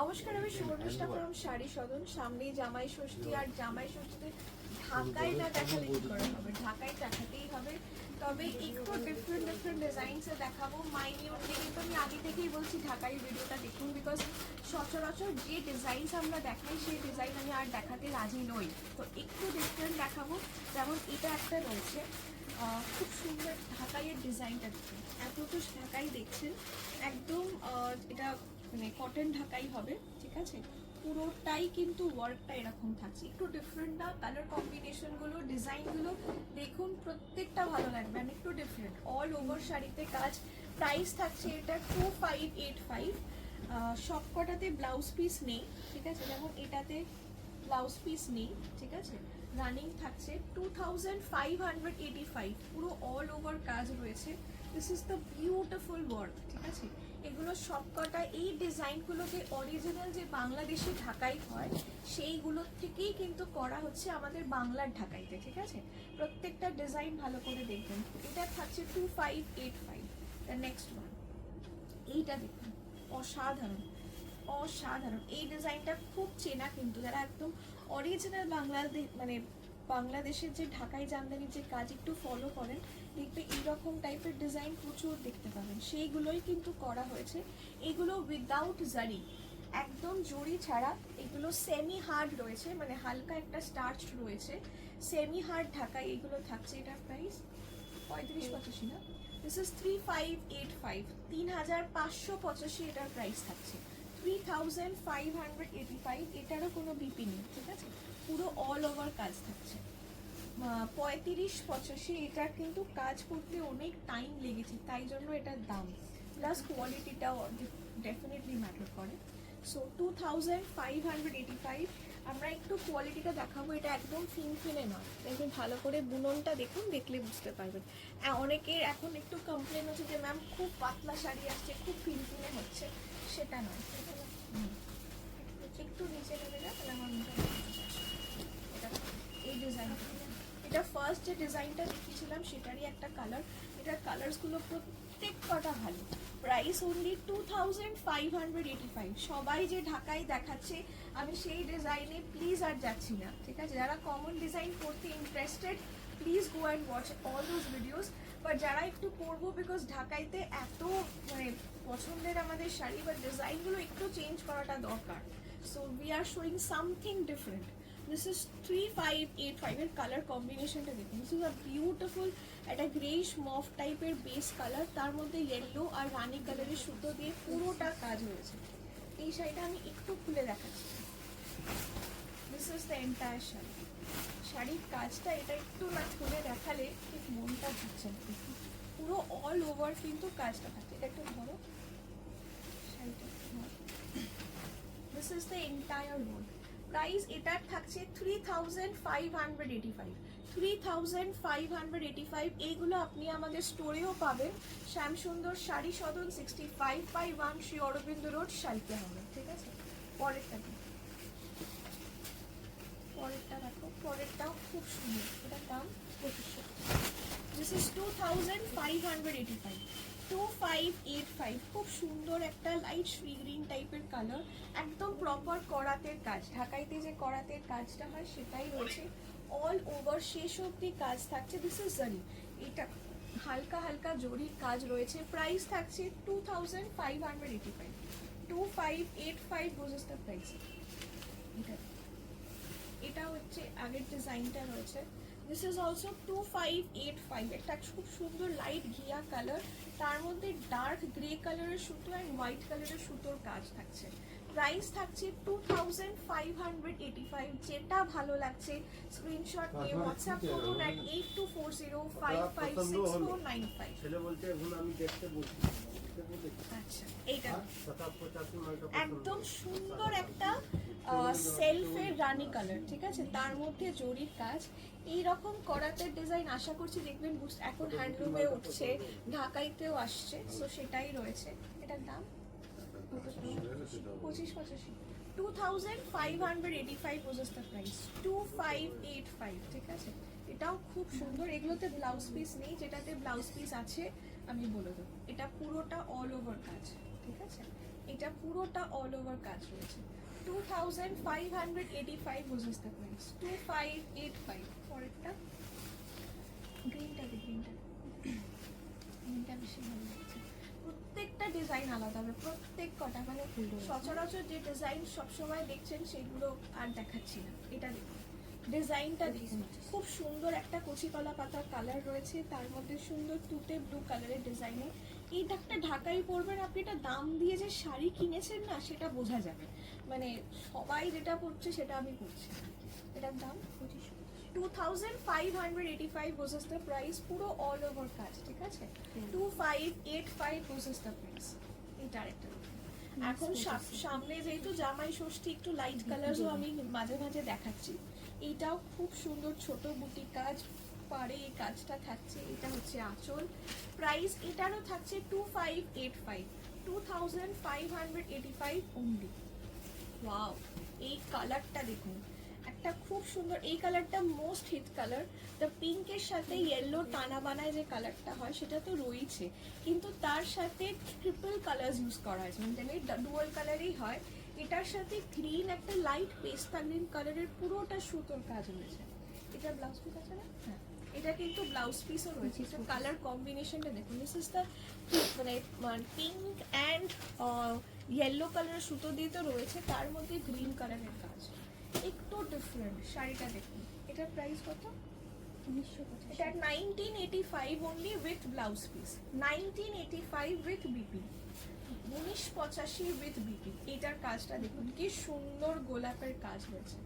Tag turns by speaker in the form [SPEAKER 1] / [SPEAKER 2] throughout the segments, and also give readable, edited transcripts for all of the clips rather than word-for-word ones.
[SPEAKER 1] নমস্কার, আমি সুবর্ণা ফ্রম শাড়ি সদন। সামনেই জামাই ষষ্ঠী, আর জামাই ষষ্ঠীতে ঢাকায় না দেখালে কি করে হবে, ঢাকায় দেখাতেই হবে। তবে একটু ডিফারেন্ট ডিজাইনসে দেখাবো মাইনিউটলি, কিন্তু আমি আগে থেকেই বলছি ঢাকাই ভিডিওটা দেখুন, বিকজ সচরাচর যে ডিজাইনস আমরা দেখাই সেই ডিজাইন আমি আর দেখাতে রাজি নই। তো একটু ডিফারেন্ট দেখাবো। যেমন এটা একটা রয়েছে, খুব সুন্দর ঢাকাইয়ের ডিজাইনটা দেখুন। এত তো ঢাকাই দেখছেন, একদম এটা মানে কটন ঢাকাই হবে, ঠিক আছে। পুরোটাই কিন্তু ওয়ার্কটা এরকম থাকছে, একটু ডিফারেন্ট না, কালার কম্বিনেশনগুলো, ডিজাইনগুলো দেখুন, প্রত্যেকটা ভালো লাগবে। আর একটু ডিফারেন্ট অল ওভার শাড়িতে কাজ। প্রাইস থাকছে এটা 2585। সব কটাতে ব্লাউজ পিস নেই, ঠিক আছে। যেমন এটাতে ব্লাউজ পিস নেই, ঠিক আছে। রানিং থাকছে 2585, পুরো অল ওভার কাজ রয়েছে। This is the beautiful work, ঠিক আছে। এগুলো সবকটা এই ডিজাইনগুলোকে অরিজিনাল যে বাংলাদেশি ঢাকাই হয় সেইগুলোর থেকেই কিন্তু করা হচ্ছে আমাদের বাংলার ঢাকাইতে, ঠিক আছে। প্রত্যেকটা ডিজাইন ভালো করে দেখবেন। এটা থাকছে 2585। নেক্সট ওয়ান, এইটা দেখুন, অসাধারণ অসাধারণ। এই ডিজাইনটা খুব চেনা, কিন্তু যারা একদম অরিজিনাল মানে বাংলাদেশের যে ঢাকাই জামদানির যে কাজ একটু ফলো করেন, দেখবে এইরকম টাইপের ডিজাইন প্রচুর দেখতে পাবেন। সেইগুলোই কিন্তু করা হয়েছে। এগুলো উইদাউট জারি, একদম জড়ি ছাড়া। এগুলো সেমি হার্ড রয়েছে, মানে হালকা একটা স্টার্চ রয়েছে, সেমি হার্ড ঢাকাই এগুলো থাকছে। এটার প্রাইস 3585 না, দিস ইজ 3585, 3585 এটার প্রাইস থাকছে। 3585, এটারও কোনো বিপি নেই, ঠিক আছে। পুরো অল ওভার কাজ থাকছে। 3585, এটার কিন্তু কাজ করতে অনেক টাইম লেগেছে, তাই জন্য এটার দাম, প্লাস কোয়ালিটিটাও ডেফিনেটলি ম্যাটার করে। সো 2585। আমরা একটু কোয়ালিটিটা দেখাবো। এটা একদম ফিনফিনে নয়, দেখবেন ভালো করে বুননটা দেখুন, দেখলে বুঝতে পারবেন। অনেকের এখন একটু কমপ্লেন হচ্ছে যে ম্যাম খুব পাতলা শাড়ি আসছে, খুব ফিনফিনে হচ্ছে। সেটা নয়, একটু নিচে নেবে না, তাহলে আমার এটা এই ডিজাইনটা, এটা ফার্স্ট যে ডিজাইনটা দেখিয়েছিলাম সেটারই একটা কালার। এটার কালারসগুলো প্রত্যেক কটা ভালো। Price only 2585। সবাই যে ঢাকায় দেখাচ্ছে, আমি সেই ডিজাইনে প্লিজ আর যাচ্ছি না, ঠিক আছে। যারা কমন ডিজাইন করতে interested, please go and watch all those videos. But যারা একটু করবো, বিকজ ঢাকাইতে এত মানে পছন্দের আমাদের শাড়ি, বা ডিজাইনগুলো একটু চেঞ্জ করাটা দরকার। So we are showing something different. This is 3585 এর কালার কম্বিনেশনটা দেখুন। দিস ইজ আ বিউটিফুল একটা গ্রেইশ মফ টাইপের বেস কালার, তার মধ্যে ইয়েলো আর রানি কালারের সুতো দিয়ে পুরোটা কাজ হয়েছে। এই শাড়িটা আমি একটু খুলে দেখাচ্ছি। This is the entire sari. শাড়ির কাজটা এটা একটু না খুলে দেখালে ঠিক মনটা ভুগছে না। পুরো অল ওভার কিন্তু কাজটা থাকে। এটা একটু ধরো শাড়িটা। This is the entire work. Price এটার থাকছে 3585। 3585। এইগুলো আপনি আমাদের স্টোরেও পাবেন। শ্যামসুন্দর শাড়ি সদন, 65/1 শ্রী অরবিন্দ রোড, শালকিয়াহাওড়া, ঠিক আছে। পরেরটা দেখো, পরেরটাও খুব সুন্দর। এটার দাম 2500। This is 2585। 2585, খুব সুন্দর একটা লাইট শ্রী গ্রিন টাইপের কালার, একদম প্রপার করাতের কাজ। ঢাকাইতে যে করাতের কাজটা হয় সেটাই রয়েছে, অল ওভার শেষ অবধি কাজ থাকছে। দিস ইজ জারি, এটা হালকা হালকা জরির কাজ রয়েছে। প্রাইস থাকছে 2585। 2585 বোঝাস দ্য প্রাইস। এটা হচ্ছে আগের ডিজাইনটা রয়েছে। This is also 2585। একটা খুব সুন্দর লাইট ঘিয়া কালার, তার মধ্যে ডার্ক গ্রে কালারের সুতো অ্যান্ড হোয়াইট কালারের সুতোর কাজ থাকছে। প্রাইস থাকছে 2585। যেটা ভালো লাগছে স্ক্রিনশট নিয়ে হোয়াটসঅ্যাপ করুন at 8240556495।
[SPEAKER 2] ছেলে বলছে এখন আমি দেখতে বলছি।
[SPEAKER 1] আচ্ছা, এইটা একদম সুন্দর একটা সেলফের রানি কালার, ঠিক আছে। তার মধ্যে জরির কাজ, এইরকম করাতের ডিজাইন আশা করছি দেখবেন এখন হ্যান্ডলুমে উঠছে, ঢাকাইতেও আসছে। সো সেটাই রয়েছে। এটার দাম 2585। 2585 was the price. 2585, ঠিক আছে। এটাও খুব সুন্দর। এগুলোতে ব্লাউজ পিস নেই, যেটাতে ব্লাউজ পিস আছে আমি বলে দেবো। এটা পুরোটা অল ওভার কাজ, ঠিক আছে। এটা পুরোটা অল ওভার কাজ রয়েছে। 2585 was the price. 2585 পরেরটা গ্রিনটা গ্রিনটা বেশি ভালো লাগছে। প্রত্যেকটা ডিজাইন আলাদা হবে, প্রত্যেক কটা মানে সচরাচর যে ডিজাইন সবসময় দেখছেন সেগুলো আর দেখাচ্ছি না। এটা দেখুন, ডিজাইনটা দেখুন, খুব সুন্দর একটা কচি কলা পাতার কালার রয়েছে, তার মধ্যে সুন্দর তুতে ব্লু কালারের ডিজাইনে। এইটা একটা ঢাকাই পরবেন আপনি, এটা দাম দিয়ে যে শাড়ি কিনেছেন না সেটা বোঝা যাবে, মানে সবাই যেটা পরছে সেটা আমি পরছি। এটার দাম 2585 was the price, পুরো অল ওভার কাজ, ঠিক আছে। 2585 was the price। এটা আরেকটা এখন সামনে যেহেতু জামাই ষষ্ঠী, একটু লাইট কালারও আমি মাঝে মাঝে দেখাচ্ছি। এইটাও খুব সুন্দর ছোট বুটি কাজ, পারে এই কাজটা থাকছে। এটা হচ্ছে আঁচল, প্রাইস এটারও থাকছে 2585, 2585 অনলি। ওয়াও, এই কালারটা দেখুন, একটা খুব সুন্দর, এই কালারটা মোস্ট হিট কালার। দ্য পিঙ্কের সাথে ইয়েলো টানা বানায় যে কালারটা হয় সেটা তো রয়েছে, কিন্তু তার সাথে ট্রিপল কালার ইউজ করা হয়েছে, মানে ডুয়াল কালারই হয়। এটার সাথে গ্রিন, একটা লাইট পেস্তা গ্রিন কালারের পুরোটা সুতোর কাজ রয়েছে। এটা ব্লাউজ পিস আছে না? হ্যাঁ, এটা কিন্তু ব্লাউজ পিসও রয়েছে। এটা কালার কম্বিনেশনটা দেখুন, দিস ইজ দ্য মানে পিঙ্ক অ্যান্ড ইয়েলো কালারের সুতো দিয়ে তো রয়েছে, তার মধ্যে গ্রিন কালারের কাজ, একটু ডিফারেন্ট। শাড়িটা দেখুন, এটার প্রাইস কত? 1985। এটা 1985 only with blouse piece, 1985 with BP, 1985 with BP. এটার কাজটা দেখুন কি সুন্দর, গোলাপের কাজ রয়েছে,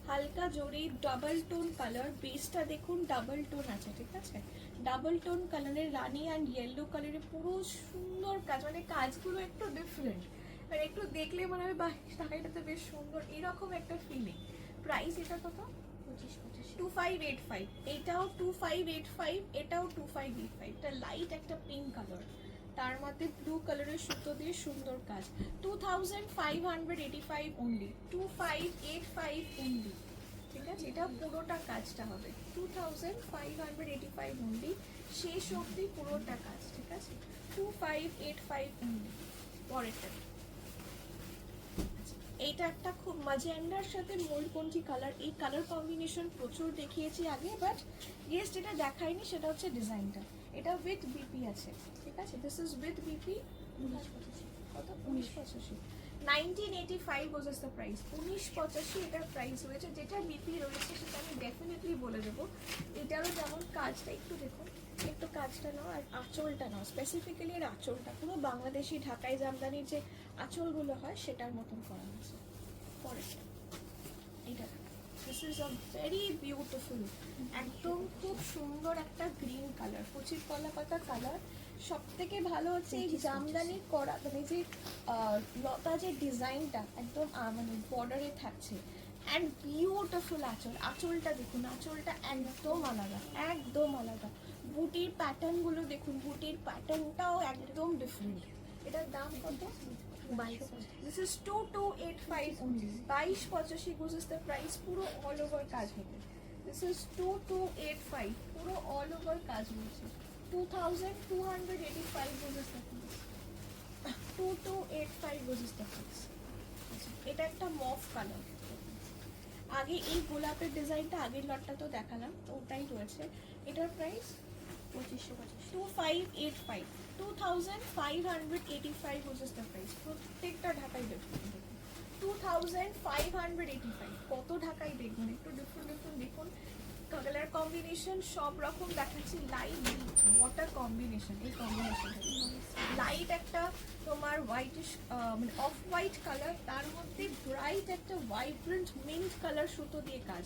[SPEAKER 1] হালকা জরি ডাবল টোন কালার। বেসটা দেখুন ডাবল টোন আছে, ঠিক আছে, ডাবল টোন কালারের রানি অ্যান্ড ইয়েলো কালারের পুরো সুন্দর কাজ, মানে কাজগুলো একটু ডিফারেন্ট, মানে একটু দেখলে মনে হবে বাহ শাড়িটা তো বেশ সুন্দর, এরকম একটা ফিলিং। প্রাইস এটা কত? 2585। এটাও 2585, এটাও 2585। এটা লাইট একটা পিঙ্ক কালার, তার মধ্যে ব্লু কালারের সুতো দিয়ে সুন্দর কাজ। 2585 অনলি, 2585 অনলি, ঠিক আছে। এটা পুরোটা কাজটা হবে 2585 অনলি, শেষ অবধি পুরোটা কাজ, ঠিক আছে। 2585 অনলি। পরেরটা এইটা একটা খুব ম্যাজেন্ডার সাথে ময়ূরকণ্ঠী কালার, এই কালার কম্বিনেশন প্রচুর দেখিয়েছি আগে, বাট ইয়েস যেটা দেখাইনি সেটা হচ্ছে ডিজাইনটা। এটা উইথ বিপি আছে, ঠিক আছে, this is with BP. 1985, 1985 was the price, 1985 এটার প্রাইস হয়েছে। যেটা বিপি রয়েছে সেটা আমি ডেফিনেটলি বলে দেবো। এটারও যেমন কাজটা একটু দেখুন, একটু কাজটা নাও, আর আঁচলটা নাও, স্পেসিফিক্যালি এর আঁচলটা পুরো বাংলাদেশি ঢাকাই জামদানির যে আঁচলগুলো হয় সেটার মতন করা হয়েছে। পরে এটা this is a very beautiful, একদম খুব সুন্দর একটা গ্রিন কালার, কচি কলা পাতা কালার। সব থেকে ভালো হচ্ছে এই জামদানি করা, মানে যে লতা যে ডিজাইনটা একদম মানে বর্ডারে থাকছে, অ্যান্ড বিউটিফুল আঁচল। আঁচলটা দেখুন, আঁচলটা একদম আলাদা, একদম আলাদা। বুটির প্যাটার্নগুলো দেখুন, বুটির প্যাটার্নটাও একদম ডিফারেন্ট। এটার দাম কত? 22। This is 2285 only, 2285 was the price, পুরো অল ওভার কাজ হবে। দিস ইজ 2285, পুরো অল ওভার কাজ হচ্ছে। 2285 was the price, 2285 was the price। এটা একটা মফ কালার। আগে এই গোলাপের ডিজাইনটা আগের লটটা তো দেখালাম, ওটাই রয়েছে। এটার প্রাইস 2585, 2585 was the price। প্রত্যেকটা ঢাকাই দেখুন, 2585, কত ঢাকাই দেখুন, একটু ডিফারেন্ট ডিফারেন্ট দেখুন, কালার কম্বিনেশন সব রকম দেখাচ্ছি। লাইট ওয়াটার কম্বিনেশন, এই কম্বিনেশনটা লাইট একটা তোমার হোয়াইটিশ মানে অফ হোয়াইট কালার, তার মধ্যে ব্রাইট একটা ভাইব্রেন্ট মিন্ট কালার সুতো দিয়ে কাজ।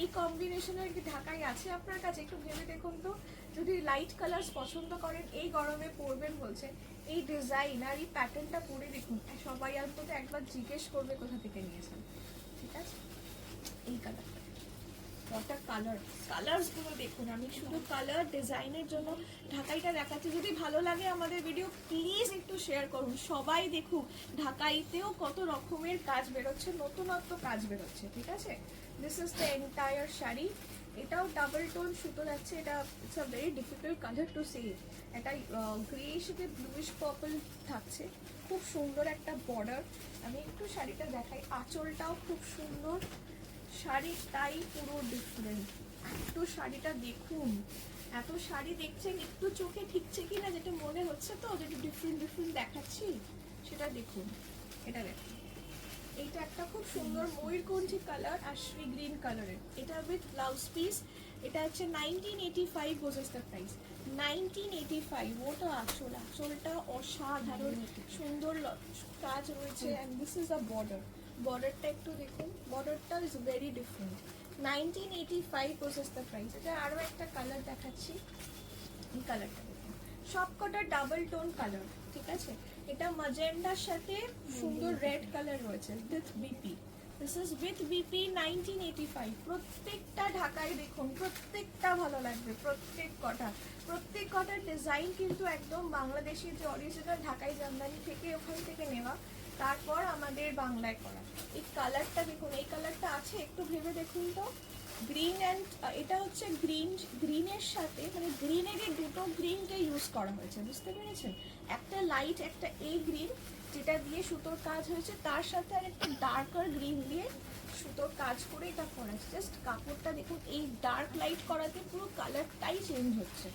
[SPEAKER 1] এই কম্বিনেশনের কি ঢাকায় আছে আপনার কাছে? একটু ভেবে দেখুন তো, যদি লাইট কালার পছন্দ করেন, এই গরমে পরবেন বলছে, এই ডিজাইন আর এই প্যাটার্নটা পরে দেখুন, সবাই অন্তত একবার জিজ্ঞেস করবে কোথা থেকে নিয়েছেন, ঠিক আছে। এই কালারটা ওয়াটার কালার, কালারসগুলো দেখুন, আমি শুধু কালার ডিজাইনের জন্য ঢাকাইটা দেখাচ্ছি। যদি ভালো লাগে আমাদের ভিডিও প্লিজ একটু শেয়ার করুন, সবাই দেখুক ঢাকাইতেও কত রকমের কাজ বেরোচ্ছে, নতুনত্ব কাজ বেরোচ্ছে, ঠিক আছে। This is the entire sari, এটাও ডাবল টোন সুতো যাচ্ছে, এটা it's a very difficult colour to say. এটা গ্রের সাথে ব্লুইশ পার্পল থাকছে, খুব সুন্দর একটা বর্ডার। আমি একটু শাড়িটা দেখাই, আঁচলটাও খুব সুন্দর, শাড়িটাই পুরো ডিফারেন্ট। একটু শাড়িটা দেখুন, এত শাড়ি দেখছেন, একটু চোখে ঠিকছে কি না, যেটা মনে হচ্ছে তো যেটা ডিফারেন্ট ডিফারেন্ট দেখাচ্ছি সেটা দেখুন। এটা দেখুন, এইটা একটা খুব সুন্দর ময়ূরকণ্ঠী কালার আর শ্রী গ্রিন কালারের, এটা উইথ ব্লাউজ পিস। এটা হচ্ছে 1985 বোঝাস দ্য প্রাইস, 1985। ওটা আঁচল, আঁচলটা অসাধারণ সুন্দর কাজ রয়েছে। And this is a border, বর্ডারটা একটু দেখুন, বর্ডারটা ইজ ভেরি ডিফারেন্ট। 1985 বোঝাস দ্য প্রাইস। এটা আরও একটা কালার দেখাচ্ছি, এই কালারটা দেখুন, সবকটা ডাবল টোন কালার, ঠিক আছে। এটা ম্যাজেন্ডার সাথে সুন্দর রেড কালার রয়েছে with BP. This is with BP 1985। প্রত্যেকটা ঢাকায় দেখুন, প্রত্যেকটা ভালো লাগবে, প্রত্যেক কটার ডিজাইন কিন্তু একদম বাংলাদেশি যে অরিজিনাল ঢাকাই জামদানি থেকে ওখান থেকে নেওয়া, তারপর আমাদের বাংলায় করা। এই কালারটা দেখুন, এই কালারটা আছে, একটু ভেবে দেখুন তো। গ্রিন অ্যান্ড এটা হচ্ছে গ্রিনের সাথে, মানে গ্রিনেরই দুটো গ্রিনকে ইউজ করা হয়েছে, বুঝতে পেরেছেন? একটা লাইট, একটা এই গ্রিন যেটা দিয়ে সুতোর কাজ হয়েছে, তার সাথে আর একটা ডার্কার গ্রিন দিয়ে সুতোর কাজ করে এটা করা হয়েছে। জাস্ট কাপড়টা দেখুন, এই ডার্ক লাইট করাতে পুরো কালারটাই চেঞ্জ হচ্ছে।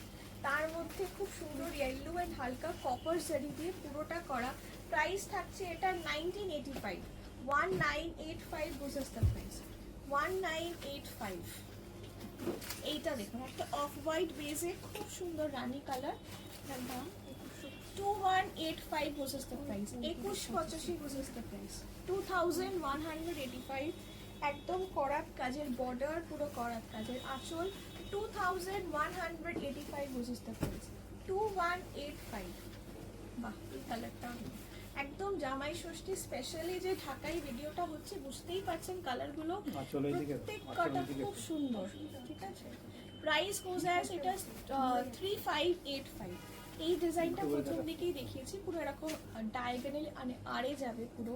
[SPEAKER 1] তার মধ্যে খুব সুন্দর ইয়েলো অ্যান্ড হালকা কপার জারি দিয়ে পুরোটা করা। প্রাইস থাকছে এটা 1985, 1985 বোঝাস দ্য প্রাইস, 1985। এইটা দেখুন, একটা অফ হোয়াইট বেজে খুব সুন্দর রানী কালার, দাম 2185 বোঝাস দ্য প্রাইস, 2185 বোঝাস দ্য প্রাইস, 2185। একদম করাত কাজের বর্ডার, পুরো করাত কাজের আঁচল, 2185 বোঝাস দ্য প্রাইস, 2185। বাহ, এই কালারটা একদম জামাই ষষ্ঠী স্পেশালি যে ঢাকাই ভিডিওটা হচ্ছে, বুঝতেই পারছেন কালারগুলো প্রত্যেক কটা খুব সুন্দর, ঠিক আছে। প্রাইস বোঝায় এটা 3585। এই ডিজাইনটা প্রথম দিকেই দেখিয়েছি, পুরো এরকম ডায়াগোনাল মানে আড়ে যাবে পুরো,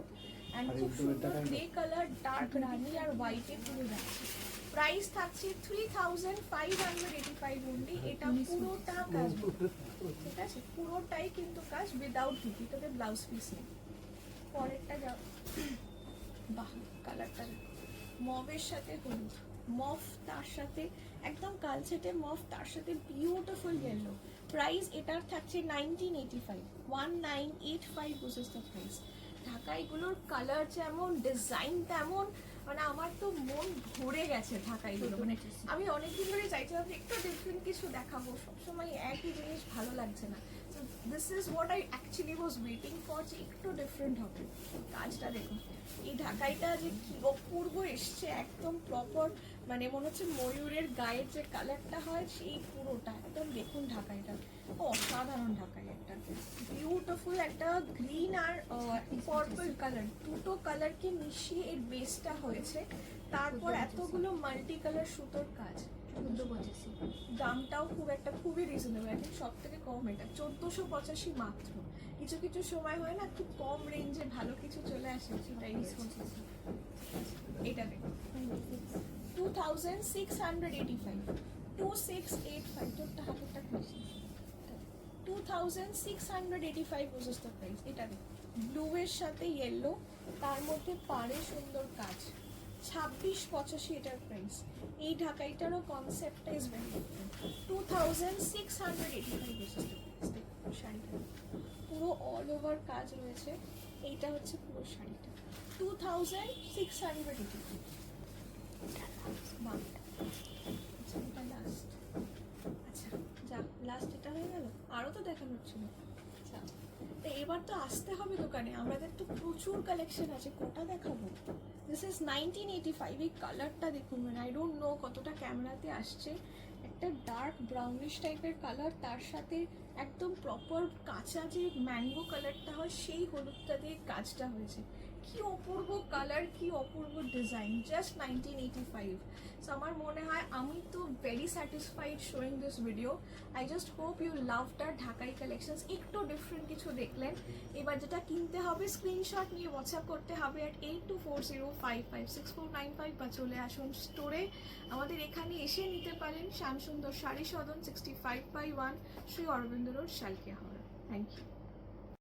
[SPEAKER 1] অ্যান্ড খুব সুন্দর গ্রে কালার, ডার্ক রানি আর হোয়াইটে পুরো যাচ্ছে। প্রাইস থাকছে 3585 অনলি। এটা পুরোটা কাজ, ঠিক আছে, পুরোটাই কিন্তু কাজ উইদাউট ভিপি, তবে ব্লাউজ পিস নেই। পরেরটা যাও, বাহ কালারটা মভের সাথে হলুদ, মভ তার সাথে একদম কালচেটে মভ, তার সাথে বিউটিফুল ইয়েলো। প্রাইস এটার থাকছে 1985, 1985 বুঝেস দ্য প্রাইস। ঢাকাইগুলোর কালার যেমন, ডিজাইন তেমন, মানে আমার তো মন ভরে গেছে ঢাকাইগুলো। মানে আমি অনেকদিন ধরে চাইছিলাম যে একটু ডিফারেন্ট কিছু দেখাবো, সবসময় একই জিনিস ভালো লাগছে না। This is what I actually was waiting for, যে একটু ডিফারেন্ট হবে। কাজটা দেখুন, এই ঢাকাইটা যে কি অপূর্ব এসছে, একদম প্রপার, মানে মনে হচ্ছে ময়ূরের গায়ের যে কালারটা হয় সেই পুরোটা একদম দেখুন ঢাকাইটা, অসাধারণ ঢাকাই, একটা বিউটিফুল একটা গ্রিন আর পার্পল কালার, দুটো কালারকে মিশিয়ে এর বেসটা হয়েছে। তারপর এতগুলো মাল্টি কালার সুতোর কাজ, দামটাও খুবই রিজনেবল, আই থিঙ্ক সব থেকে কম এটা 1485 মাত্র। কিছু কিছু সময় হয় না খুব কম রেঞ্জে ভালো কিছু চলে আসে, সেটাই এটা দেখুন 2685, 2685, তোরটা হাতেরটা খুঁজছি, 2685 বুঝেস তো প্রাইস। এটা দেখুন, ব্লু এর সাথে ইয়েলো, তার মধ্যে পাড়ে সুন্দর কাজ, 2685 এটার প্রাইস। এই ঢাকাইটারও কনসেপ্টটা ইজ ভেরি ডিফারেন্ট, 2685 বুঝেস তো প্রাইস। দেখুন শাড়িটা পুরো অল ওভার কাজ রয়েছে, এইটা হচ্ছে পুরো শাড়িটা 2685। লাস্ট, আচ্ছা যা লাস্ট এটা হয়ে গেল, আরও তো দেখানোর ছিল। আচ্ছা, তো এবার তো আসতে হবে দোকানে, আমাদের তো প্রচুর কালেকশন আছে, কটা দেখাবো। This is 1985। এই কালারটা দেখুন, মানে আই ডোন্ট নো কতটা ক্যামেরাতে আসছে, একটা ডার্ক ব্রাউনিশ টাইপের কালার, তার সাথে একদম প্রপার কাঁচা যে ম্যাঙ্গো কালারটা হয় সেই হলুদটা দিয়ে কাজটা হয়েছে। কি অপূর্ব কালার, কি অপূর্ব ডিজাইন, জাস্ট 1985। সো আমার মনে হয় আমি তো very satisfied showing this video. I just hope you loved our Dhakai collections. একটু ডিফারেন্ট কিছু দেখলেন। এবার যেটা কিনতে হবে স্ক্রিনশট নিয়ে হোয়াটসঅ্যাপ করতে হবে at 8240556495 বা চলে আসুন স্টোরে। আমাদের এখানে এসে নিতে পারেন Shyamsundar Sari Sadan 65/1 Shri Aurobindo road, Salkia Howrah. Thank you.